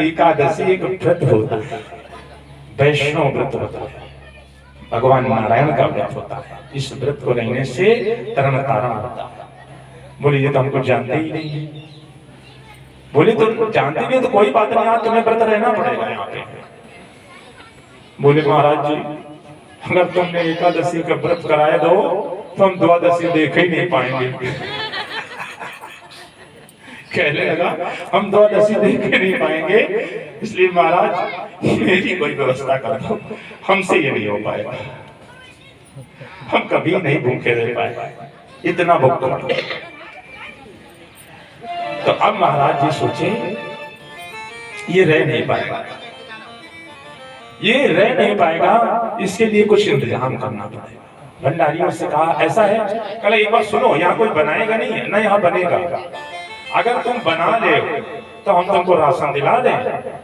एकादशी एक व्रत होता है, वैष्णव व्रत होता है, भगवान नारायण का व्रत होता है। इस व्रत को रहने से तरण तारण होता है। बोले ये तो हमको जानते ही नहीं। बोले तो जानते नहीं तो कोई बात नहीं, आज तुम्हें व्रत रहना पड़ेगा यहाँ पे। बोले महाराज जी अगर तुमने एकादशी का व्रत कराया दो तो हम द्वादशी देख ही नहीं पाएंगे। कहने लगा हम द्वादशी देख ही नहीं पाएंगे, इसलिए महाराज मेरी कोई व्यवस्था कर दो, हमसे ये नहीं हो पाएगा, हम कभी नहीं भूखे रह पाए, इतना भूखा। तो अब महाराज जी सोचे ये रह नहीं पाएगा, ये रह नहीं पाएगा, इसके लिए कुछ इंतजाम करना पड़ेगा। भंडारियों से कहा ऐसा है, कल एक बार सुनो, यहाँ कोई बनाएगा नहीं है ना, यहाँ बनेगा। अगर तुम बना ले तो हम तुमको राशन दिला दें,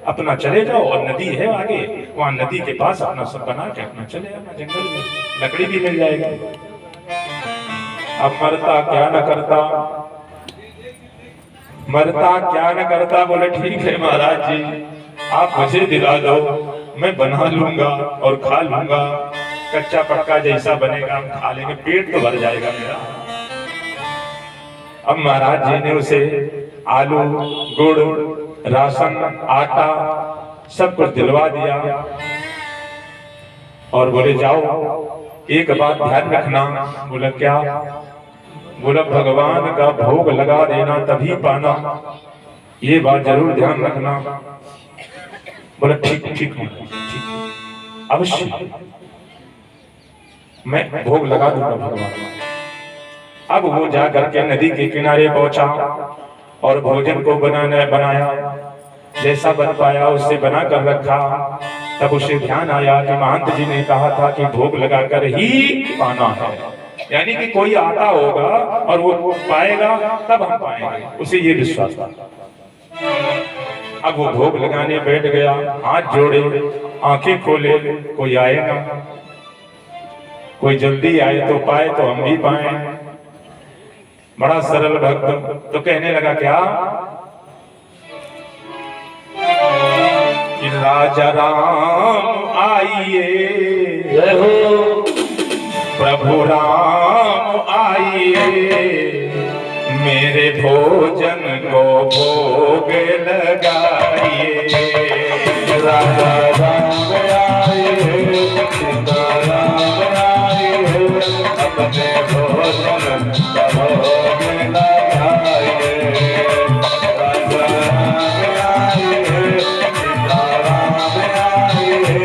अपना चले जाओ, और नदी है आगे, वहां नदी के पास अपना सब बना के अपना चले जाना, जंगल में लकड़ी भी मिल जाएगी। अब मरता क्या न करता, मरता क्या न करता। बोले ठीक है महाराज जी आप मुझे दिला दो, मैं बना लूंगा और खा लूंगा, कच्चा पक्का जैसा बनेगा हम खा लेंगे, पेट तो भर जाएगा मेरा। अब महाराज जी ने उसे आलू, गुड़, राशन, आटा सब कुछ दिलवा दिया और बोले जाओ एक बात ध्यान रखना। बोला क्या? बोला भगवान का भोग लगा देना तभी पाना, ये बात जरूर ध्यान रखना। बोला ठीक ठीक अवश्य मैं भोग लगा दूंगा भगवान। अब वो जा करके नदी के किनारे पहुंचा और भोजन को बनाया, जैसा बन पाया उससे बना कर रखा। तब उसे ध्यान आया कि महंत जी ने कहा था कि भोग लगाकर ही पाना है, यानी कि कोई आता होगा और वो पाएगा तब हम पाएंगे, उसे ये विश्वास था। अब वो भोग लगाने बैठ गया, हाथ जोड़े, आंखें खोले, कोई आएगा, कोई जल्दी आए तो पाए तो हम भी पाए। बड़ा सरल भक्त तो कहने लगा क्या कि राजा राम आइए, प्रभु राम आइए, मेरे भोजन को भोग लगाइए। राजा राम आइए, सीता राम आइए, अपने भोजन का भोग लगाइए। राजा राम आइए, सीता राम आइए,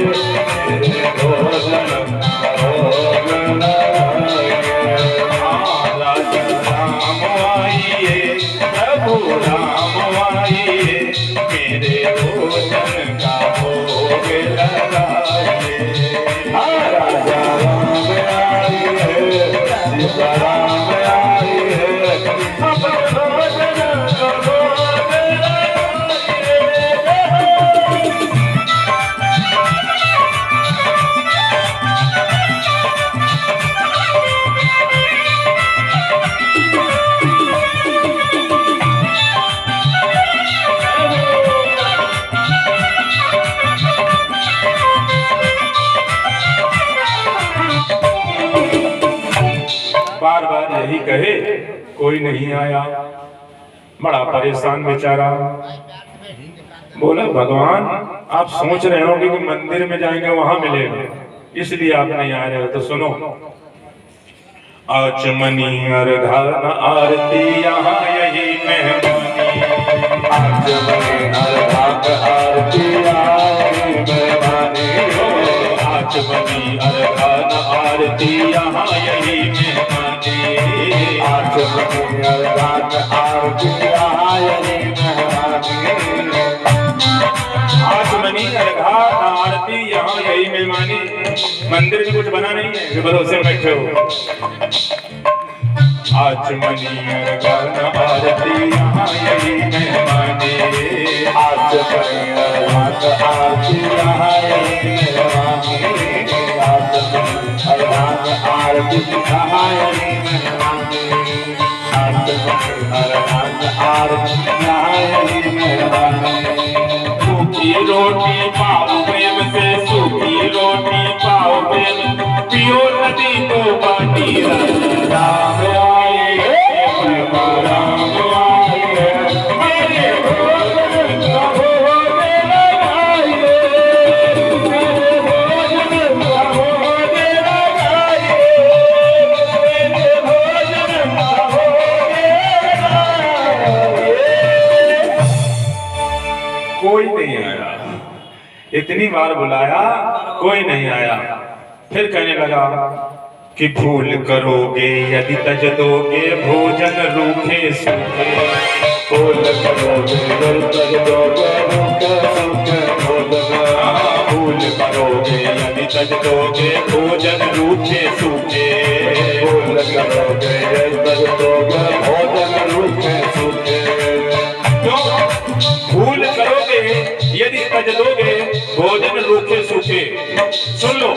मेरे भोजन का भोग लगाइए। राजा राम आइए, प्रभु राम आइए, मेरे भोजन का भोग लगाइए। राजा राम आइए, सीता राम आइए, अपने भोजन का भोग लगाइए। बार बार यही कहे, कोई नहीं आया, बड़ा परेशान बेचारा। बोला भगवान आप सोच रहे होंगे कि मंदिर में जाएंगे वहां मिलेगा, इसलिए आप नहीं आ रहे हो। तो सुनो, आचमनी अर्घन आरती यहाँ यही मेहमानी, आचमनी अर्घन आरती यही मेहमानी, आचमनी अर्घन आरती यहाँ यही मेहमानी, आचमनी अर्घन आरती यहाँ यही मेहमानी, आचमनी अर्घन आरती यहाँ यही मेहमानी। मंदिर में कुछ बना नहीं है जो भरोसे में बैठे हो। आचमनी अर्घन आरती यहाँ यही मेहमानी, आचमनी अर्घन आरती यहाँ यही मेहमानी, आचमनी अर्घन आरती यहाँ यही मेहमानी, आचमनी अर्घन सूखी रोटी पाओ प्रेम से, सूखी रोटी पाओ प्रेम, पियो नदी को पानी। राम आए राम आए, मेरे भोजन का भोजन लगाइए, मेरे भोजन का भोजन लगाइए, मेरे भोजन का भोजन लगाइए। कोई नहीं आया, इतनी बार बुलाया कोई नहीं आया। फिर कहने लगा कि भूल करोगे यदि तज दोगे भोजन रूखे सूखे, भूल करोगे यदि तज दोगे रूखे सूखे भोजन, भूल करोगे यदि तज दोगे भोजन रूखे सूखे, भूल करोगे यदि तज दोगे भोजन रूखे सूखे। भूल करोगे यदि तज दोगे भोजन रूखे सूखे। सुन लो,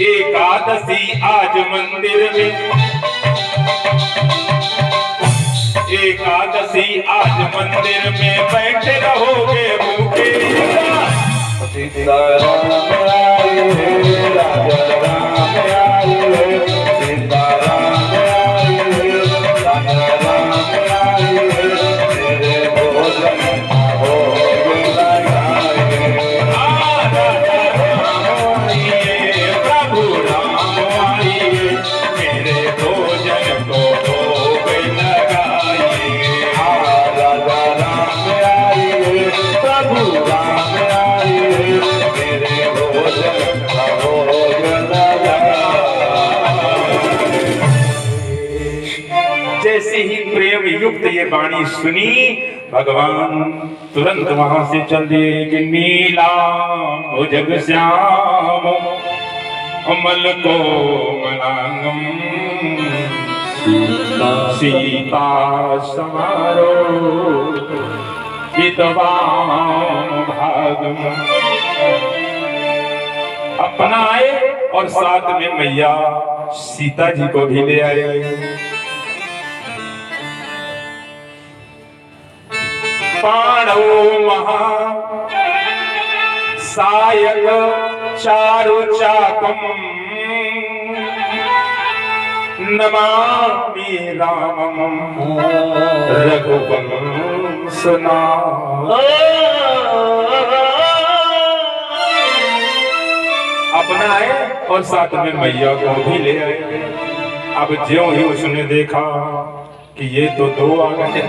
एकादशी आज मंदिर में, एकादशी आज मंदिर में बैठे रहोगे भूखे। सीताराम आए राजा राम आए, सीताराम आए राजा राम आए, तेरे भोजन भोग लगाए। राजा राम आइए, प्रभु राम आइए, मेरे भोजन को भोग लगाइए। राजा राम आइए, प्रभु राम आइए, मेरे भोजन का भोग लगाइए। जैसे ही प्रेम युक्त ये वाणी सुनी, भगवान तुरंत वहां से चल दिए कि नीला भुजग श्याम अमल को मनांगम, सीता समारो विद्वान भागम। अपनाए और साथ में मैया सीता जी को भी ले आए। पाणो महा सायक चारु चाकम, नमामि रामम रघुवंश नाम। अपनाए और साथ में मैया को भी ले आए। अब ज्यों ही उसने देखा कि ये तो दो आ गए,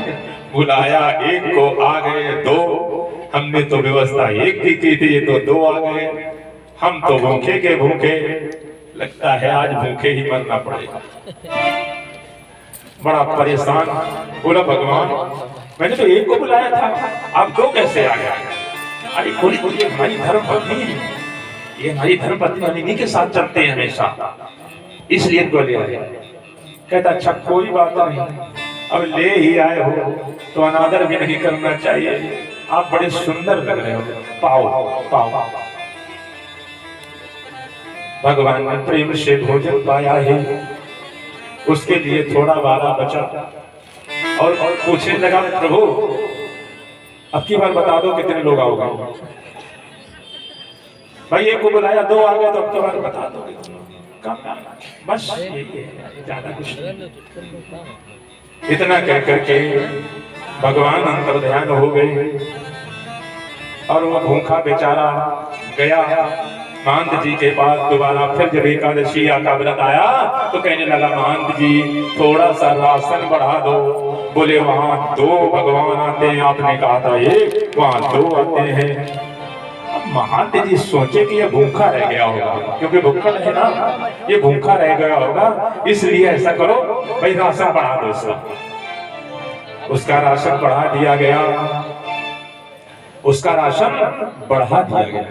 बुलाया एक को आ गए दो, हमने तो व्यवस्था एक की थी, ये तो दो आ गए, हम तो भूखे के भूखे, लगता है आज भूखे ही मरना पड़ेगा। बड़ा परेशान बोला, भगवान मैंने तो एक को बुलाया था, अब दो कैसे आ गया? अरे बोलिए हमारी धर्म पत्नी, ये हमारी धर्म पत्नी इन्हीं के साथ चलते हैं हमेशा, इसलिए इनको ले आया। कहता अच्छा कोई बात नहीं, अब ले ही आए हो तो अनादर भी नहीं करना चाहिए, आप बड़े सुंदर लग रहे हो, पाओ पाओ। भगवान ने प्रेम से भोजन पाया है, उसके लिए थोड़ा बारा बचा और पूछने लगा प्रभु अब की बार बता दो कितने लोग आओगे? भाई एक को बुलाया दो आ गए, तो अब की बार बता दो बस, ज्यादा कुछ नहीं। इतना कह करके भगवान अंतर्ध्यान हो गए और वो भूखा बेचारा गया महंत जी के पास दोबारा। फिर जब एकादशी का व्रत आया तो कहने लगा महंत जी थोड़ा सा राशन बढ़ा दो। बोले वहां दो भगवान आते हैं, आपने कहा था एक, वहां दो आते हैं। अब महंत जी सोचे कि ये भूखा रह गया होगा, क्योंकि भूखा है ना, ये भूखा रह गया होगा, इसलिए ऐसा करो भाई राशन बढ़ा दो उसका राशन बढ़ा दिया गया, उसका राशन बढ़ा दिया गया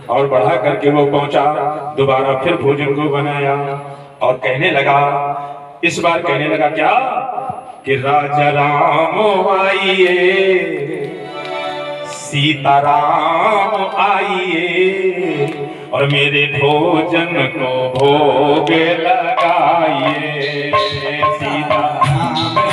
और बढ़ा करके वो पहुंचा, दोबारा फिर भोजन को बनाया और कहने लगा, इस बार कहने लगा क्या कि राजा राम आइए, सीताराम आइए और मेरे भोजन को भोग लगाइए। सीताराम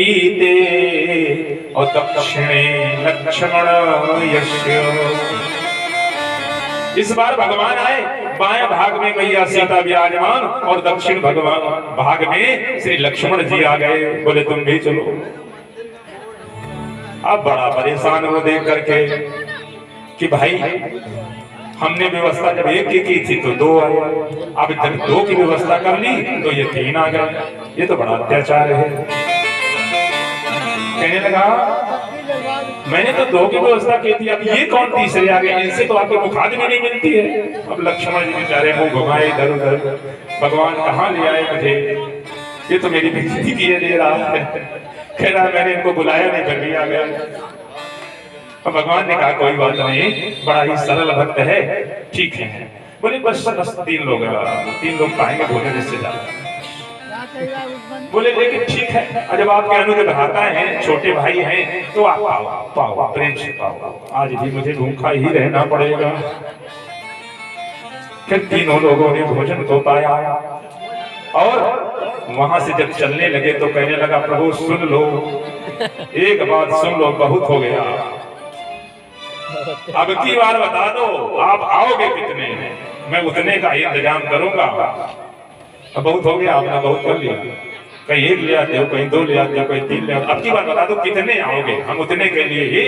सीते और दक्षिणे लक्ष्मण यस्य। इस बार भगवान आए, बाएं भाग में मैया सीता विराजमान और दक्षिण भगवान भाग में श्री लक्ष्मण जी आ गए। बोले तुम भी चलो। अब बड़ा परेशान हो देख करके कि भाई हमने व्यवस्था जब एक की थी तो दो आए, अब जब दो की व्यवस्था कर ली तो ये तीन आ गए। ये तो बड़ा अत्याचार है। कहने लगा मैंने तो दो की व्यवस्था की थी, अब ये कौन तीसरे आ गए? इनसे तो आपको मुखाद भी नहीं मिलती है। अब लक्ष्मण जी बेचारे मुंह घुमाए इधर उधर, भगवान कहाँ ले आए मुझे, ये तो मेरी बेइज्जती किए दे रहा है। कह रहा मैंने इनको बुलाया नहीं, फिर भी आ गया। अब भगवान ने कहा कोई बात नहीं, बड़ा ही सरल भक्त है, ठीक है। बोले बस तीन लोग पाएंगे भोजन इससे ज्यादा। बोले लेकिन ठीक है, जब आपके अनुज भ्राता हैं, छोटे भाई हैं, तो आप पाओ प्रेम से पाओ, आज भी मुझे भूखा ही रहना पड़ेगा। फिर तीनों लोगों ने भोजन को पाया और वहां से जब चलने लगे तो कहने लगा प्रभु सुन लो, एक बात सुन लो, बहुत हो गया, अब की बार बता दो आप आओगे कितने, मैं उतने का इंतजाम करूंगा। अब बहुत हो गया, आपने बहुत कर लिया, कहीं एक ले आते हो, कहीं दो ले आते हो, कहीं तीन ले आते हो, अब की बार बता दो कितने आओगे, हम उतने के लिए ही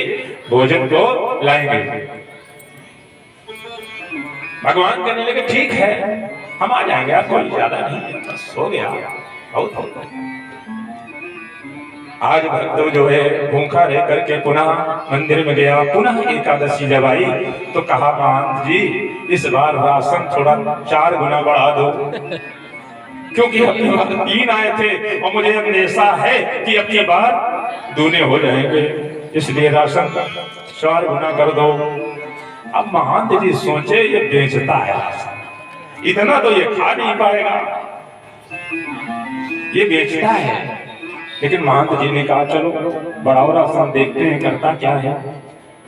भोजन को लाएंगे। भगवान कहने लगे ठीक है हम आ जाएंगे, आप कोई ज्यादा नहीं, बस हो गया, बहुत हो गया। आज भक्त जो है भूखा रह करके पुनः मंदिर में गया, पुनः एकादशी जब आई तो कहा महंत जी इस बार राशन थोड़ा 4 गुना बढ़ा दो, क्योंकि अपनी बार 3 आए थे और मुझे अंदेशा है कि अपनी बार दूने हो जाएंगे, इसलिए राशन 4 गुना कर दो। अब महंत जी सोचे ये बेचता है राशन, इतना तो ये खा नहीं पाएगा, ये बेचता है। लेकिन महंत जी ने कहा चलो बढ़ाओ राशन, देखते हैं करता क्या है।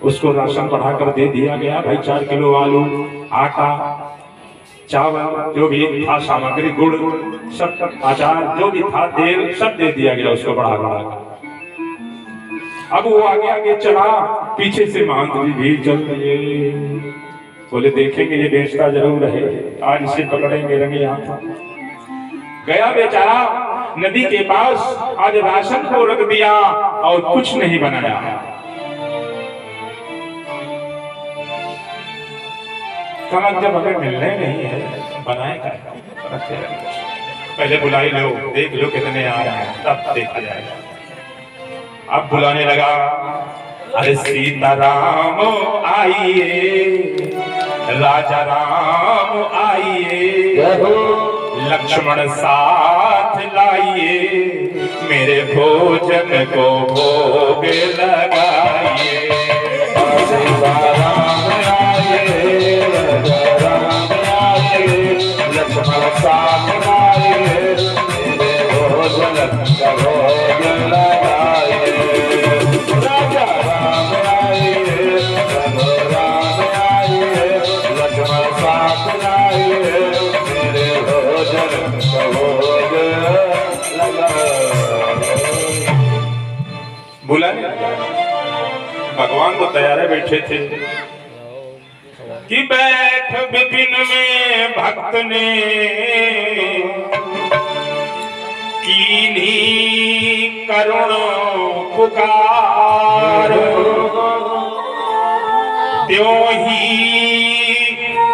उसको राशन बढ़ाकर दे दिया गया। भाई 4 किलो आलू, आटा, चावल, जो भी था सामग्री, गुड़, सब अचार जो भी था, तेल, सब दे दिया गया उसको बढ़ा बढ़ा। अब वो आगे आगे चला, पीछे से महंत जी भी चल रहे। बोले देखेंगे ये बेचता जरूर है, आज इसे पकड़ेंगे रंगे हाथ। गया बेचारा नदी के पास, आज राशन को रख दिया और कुछ नहीं बनाया। कहा जब हमें मिलने नहीं है बनाएगा, पहले बुलाई लो, देख लो कितने आ रहे हैं, तब देखा जाएगा। अब बुलाने लगा, अरे सीताराम आइए, राजा राम आइए, लक्ष्मण साथ लाइए, मेरे भोजन को भोग लगाइए। सीताराम आइए, राम आइए, लक्ष्मण साथ लाइए, मेरे भोजन को भोग लगाइए। राजा राम आइए, राम आइए, लक्ष्मण साथ लाइए, बुला भगवान तो तैयार बैठे थे कि बैठ विपिन में भक्त ने कीन्ही करुण पुकार, त्यों ही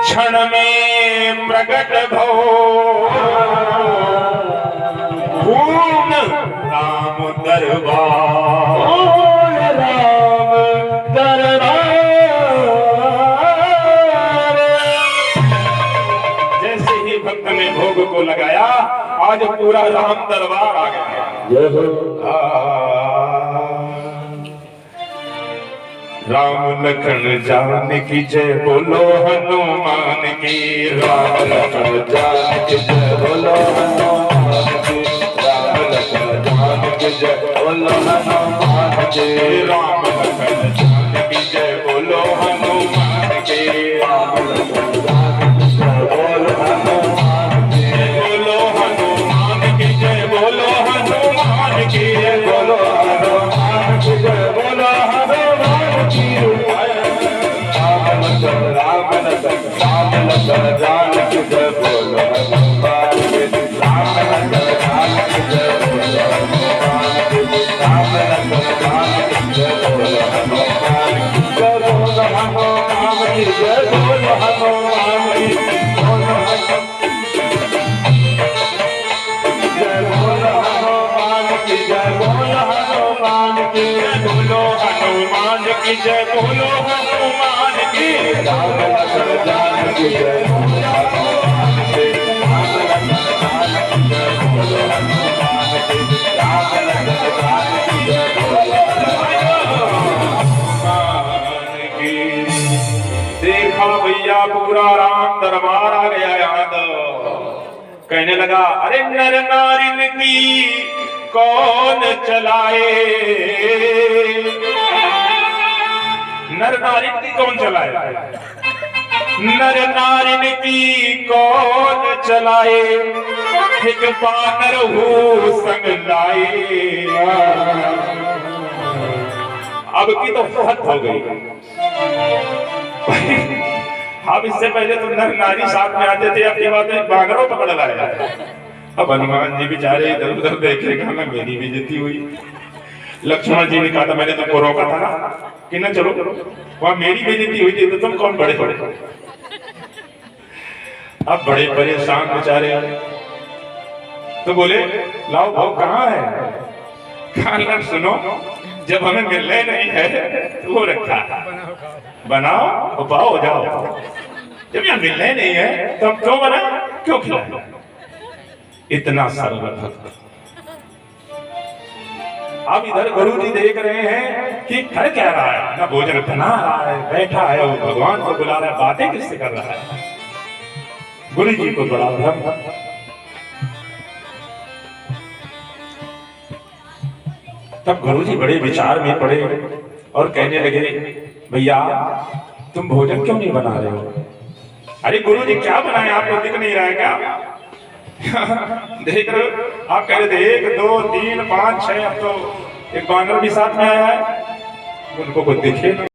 क्षण में प्रकट भो पूर्ण राम दरबार, राम दरबार। जैसे ही भक्त ने भोग को लगाया, आज पूरा राम दरबार आ गया। राम लखन जानकी जय बोलो हनुमान की, राम लखन जानकी जय बोलो हनुमान की, राम लखन जानकी जय बोलो हनुमान की, राम लखन जानकी जय बोलो हनुमान की, राम लखन जानकी जय बोलो हनुमान की, बोलो हनुमान की जय बोलो हनुमान की, बोलो जय बोलो हनुमान की जय बोलो हनुमान की राम लक्ष्मण जानकी जय बोलो हनुमान की राम लक्ष्मण जानकी जय बोलो हनुमान की राम लक्ष्मण जानकी जय बोलो हनुमान की। देखा भैया पूरा राम दरबार आ गया याद। कहने लगा अरे नर नारी की कौन चलाए, नर नारी की कौन चलाए, नर नारी की कौन चलाए, एक बानर हो संग लाए। अब की तो फहद हो गई। अब इससे पहले तो नर नारी साथ में आते थे, अपनी बात में बानरों पकड़ लाया। अब हनुमान जी बेचारे इधर उधर देख रहे, कहा मेरी बेइज्जती हुई। लक्ष्मण जी ने कहा था मैंने तुमको रोका था ना कि ना चलो, वहां मेरी बेइज्जती हुई थी तो तुम कौन बड़े बड़े। अब बड़े परेशान बेचारे तो बोले लाओ भाव कहाँ है। कहा सुनो, जब हमें मिलने नहीं है तो वो रखा बनाओ उपाओ हो जाओ, जब यहाँ मिलने नहीं है तो हम क्यों बनाए क्यों खिलाए। इतना सरल था। अब इधर गुरु जी देख रहे हैं कि कर क्या रहा है, ना भोजन बना रहा है, बैठा है वो भगवान को बुला रहा है, बातें किससे कर रहा है। गुरु जी को बड़ा भ्रम। तब गुरु जी बड़े विचार में पड़े और कहने लगे भैया तुम भोजन क्यों नहीं बना रहे हो। अरे गुरु जी क्या बनाए, आपको दिख नहीं रहा है क्या। देख रहे हो, आप कह रहे थे 1 2 3 5 6, अब तो एक बानर भी साथ में आया है, उनको कुछ दिखे